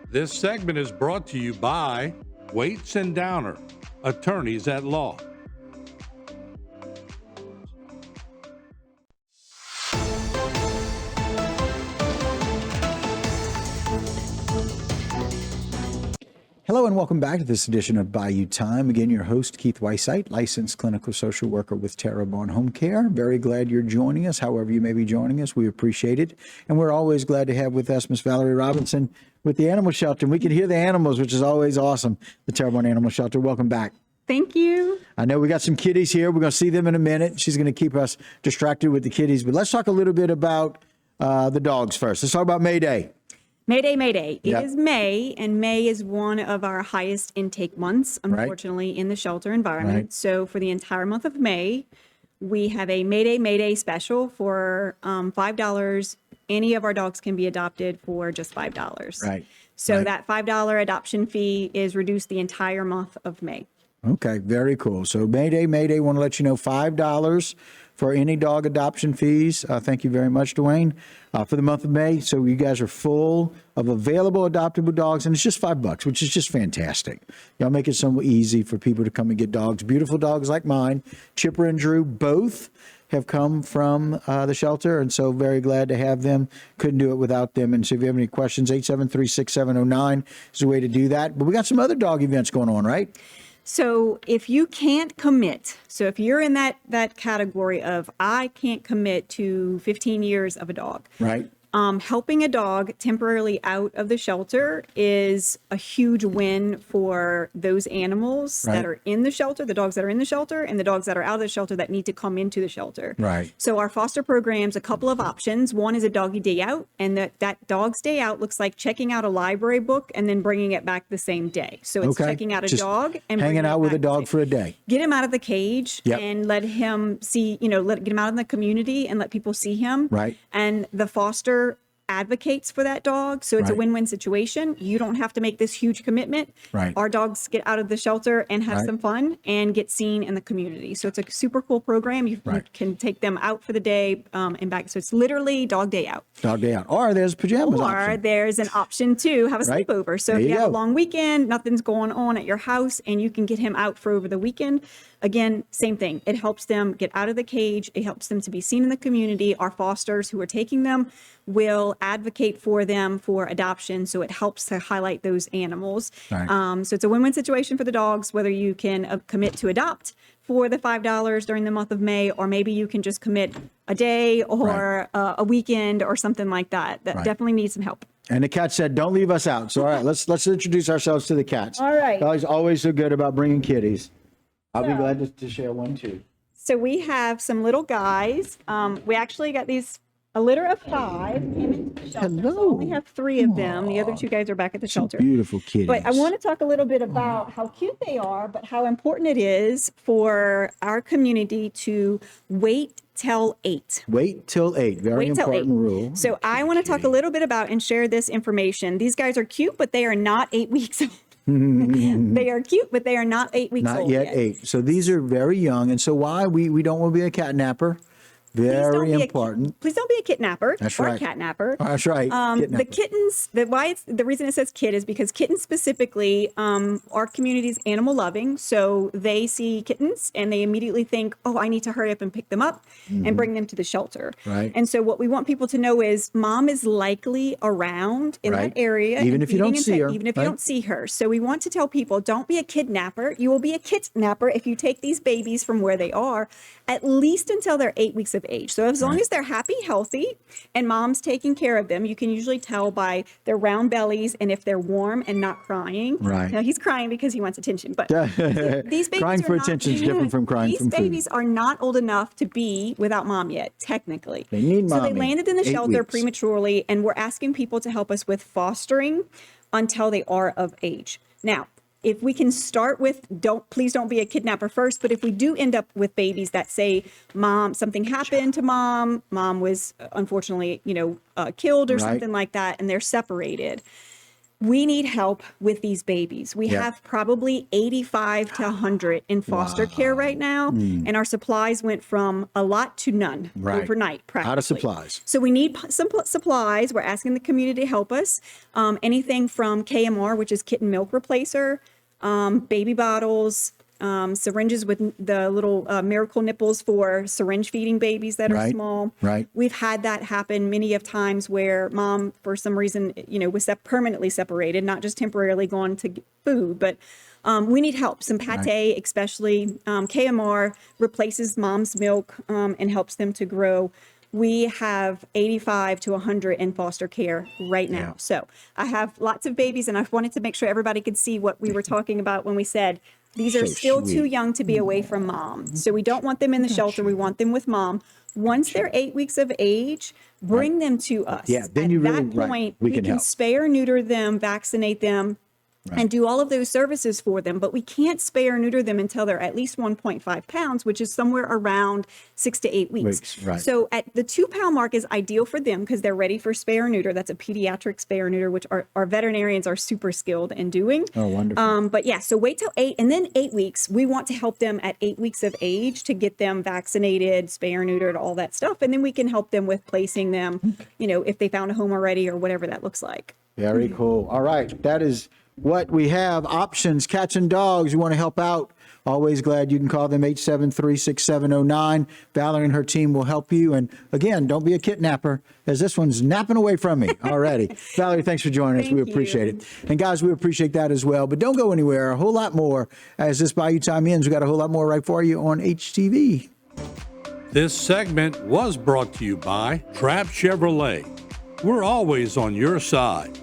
This segment is brought to you by Waits and Downer, attorneys at law. Hello and welcome back to this edition of Bayou Time. Again, your host, Keith Weissite, licensed clinical social worker with Terrebonne Home Care. Very glad you're joining us, however you may be joining us. We appreciate it. And we're always glad to have with us Miss Valerie Robinson with the Animal Shelter. And we can hear the animals, which is always awesome. The Terrebonne Animal Shelter. Welcome back. Thank you. I know we got some kitties here. We're going to see them in a minute. She's going to keep us distracted with the kitties. But let's talk a little bit about the dogs first. Let's talk about May Day. Mayday, Mayday. It Yep. is May, and May is one of our highest intake months, unfortunately, in the shelter environment. Right. So for the entire month of May, we have a Mayday, Mayday special for $5. Any of our dogs can be adopted for just $5. Right. So Right. that $5 adoption fee is reduced the entire month of May. Okay, very cool. So May Day, want to let you know $5 for any dog adoption fees. Thank you very much, Dwayne, for the month of May. So you guys are full of available adoptable dogs, and it's just $5, which is just fantastic. Y'all make it so easy for people to come and get dogs. Beautiful dogs like mine. Chipper and Drew both have come from the shelter, and so very glad to have them. Couldn't do it without them. And so if you have any questions, 873-6709 is a way to do that. But we got some other dog events going on, right? So if you can't commit, so if you're in that category of I can't commit to 15 years of a dog, Right. helping a dog temporarily out of the shelter is a huge win for those animals Right. that are in the shelter, the dogs that are in the shelter, and the dogs that are out of the shelter that need to come into the shelter. Right. So our foster program's a couple of options. One is a doggy day out, and that dog's day out looks like checking out a library book and then bringing it back the same day. So it's Okay. checking out a Just dog and hanging bringing it out with a back the dog same- for a day. Get him out of the cage Yep. and let him see, get him out in the community and let people see him. Right. And the foster advocates for that dog. So it's a Right. win-win situation. You don't have to make this huge commitment. Right. Our dogs get out of the shelter and have Right. some fun and get seen in the community. So it's a super cool program. You Right. can take them out for the day and back. So it's literally dog day out. Dog day out. Or there's pajamas Or option. there's an option to have a Right. sleepover. So There if you you have a go. long weekend, nothing's going on at your house, and you can get him out for over the weekend. Again, same thing. It helps them get out of the cage. It helps them to be seen in the community. Our fosters who are taking them will advocate for them for adoption. So it helps to highlight those animals. Right. So it's a win-win situation for the dogs, whether you can commit to adopt for the $5 during the month of May, or maybe you can just commit a day or a weekend or something like that. That Right. definitely needs some help. And the cat said, "Don't leave us out." So all right, let's introduce ourselves to the cats. All right. Dolly's always so good about bringing kitties. I'll be So- glad to share one too. So we have some little guys. We actually got a litter of 5 came into the shelter. So Hello. we only have 3 of them. The other 2 guys are back at the shelter. Beautiful kitties. But I want to talk a little bit about how cute they are, but how important it is for our community to wait till 8. Wait till 8. Very Wait till important 8. rule. So I want to talk a little bit about and share this information. These guys are cute, but they are not 8 weeks old. They are cute, but they are not 8 weeks Not old yet 8. So these are very young. And so why we don't want to be a cat napper. Very important. Please don't be a kidnapper. That's or right. a catnapper. That's right. The Kidnapper. kittens, the reason it says kid is because kittens specifically, our community's animal loving. So they see kittens and they immediately think, oh, I need to hurry up and pick them up and bring them to the shelter. Right. And so what we want people to know is mom is likely around in Right. that area. Even and if you feeding don't and see her, even if right? you don't see her. So we want to tell people, don't be a kidnapper. You will be a kidnapper if you take these babies from where they are, at least until they're 8 weeks of age. So as long Right. as they're happy, healthy, and mom's taking care of them, you can usually tell by their round bellies and if they're warm and not crying. Right. Now he's crying because he wants attention, but these babies Crying are for not, attention is different from crying these from food. babies are not old enough to be without mom yet, technically. They need So they mommy. landed in the 8 shelter weeks. prematurely, and we're asking people to help us with fostering until they are of age. Now, if we can start with please don't be a kidnapper first, but if we do end up with babies that say something happened to mom was unfortunately killed or Right. something like that, and they're separated, we need help with these babies. We have probably 85 to 100 in foster care right now. And our supplies went from a lot to none overnight, practically. Out of supplies. So we need some supplies. We're asking the community to help us. Anything from KMR, which is kitten milk replacer, baby bottles, syringes with the little miracle nipples for syringe feeding babies that are small. We've had that happen many of times where mom, for some reason, was permanently separated, not just temporarily gone to get food, but we need help. Some pate, especially KMR, replaces mom's milk and helps them to grow. We have 85 to 100 in foster care right now. So I have lots of babies, and I wanted to make sure everybody could see what we were talking about when we said these are still too young to be away from mom. So we don't want them in the shelter. We want them with mom. Once they're 8 weeks of age, bring them to us. Yeah, then At that point, we can spay or neuter them, vaccinate them, and do all of those services for them. But we can't spay or neuter them until they're at least 1.5 pounds, which is somewhere around 6 to 8 weeks. So at the 2 pound mark is ideal for them because they're ready for spay or neuter. That's a pediatric spay or neuter, which our veterinarians are super skilled in doing. Oh, wonderful. But yeah, so wait till 8 and then 8 weeks. We want to help them at 8 weeks of age to get them vaccinated, spay or neutered, all that stuff. And then we can help them with placing them, if they found a home already or whatever that looks like. Very cool. All right. That is what we have. Options, cats and dogs. You want to help out? Always glad you can call them 873-6709. Valerie and her team will help you. And again, don't be a kidnapper, as this one's napping away from me already. Valerie, thanks for joining us. We appreciate it. And guys, we appreciate that as well. But don't go anywhere. A whole lot more as this Bayou Time ends. We got a whole lot more right for you on HTV. This segment was brought to you by Trapp Chevrolet. We're always on your side.